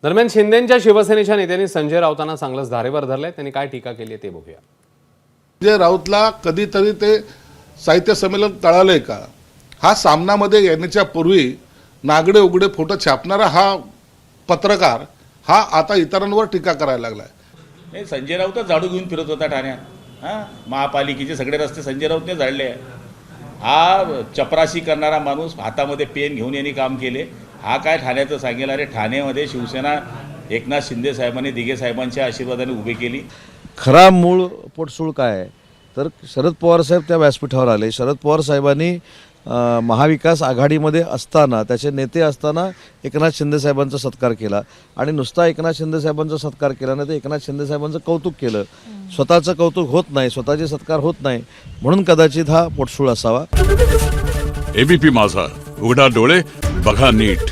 दरम्यान शिंदेंच्या शिवसेनेच्या नेत्यांनी संजय राऊतांना चांगलंच धारेवर धरलंय. त्यांनी काय टीका केली आहे ते बघूया. संजय राऊतला कधीतरी ते साहित्य संमेलन टळालंय का? हा सामनामध्ये येण्याच्या पूर्वी नागडे उघडे फोटो छापणारा हा पत्रकार हा आता इतरांवर टीका करायला लागलाय. नाही, संजय राऊतच झाडू घेऊन फिरत होता ठाण्यात. हां, महापालिकेचे सगळे रस्ते संजय राऊतने झाडले. हा चपराशी करणारा माणूस हातामध्ये पेन घेऊन यांनी काम केले. हा काय ठाण्याचं सांगेल? अरे ठाण्यामध्ये शिवसेना एकनाथ शिंदे साहेबांनी दिघे साहेबांच्या आशीर्वादाने उभी केली. खरा मूळ पोटसूळ काय आहे तर शरद पवार साहेब त्या व्यासपीठावर आले. शरद पवार साहेबांनी महाविकास आघाडीमध्ये असताना त्याचे नेते असताना एकनाथ शिंदे साहेबांचा सत्कार केला आणि नुसता एकनाथ शिंदे साहेबांचा सत्कार केला नाही तर एकनाथ शिंदे साहेबांचं कौतुक केलं. स्वतःचं कौतुक होत नाही, स्वतःचे सत्कार होत नाही, म्हणून कदाचित हा पोटसूळ असावा. एबीपी माझा, उघडा डोळे बघा नीट.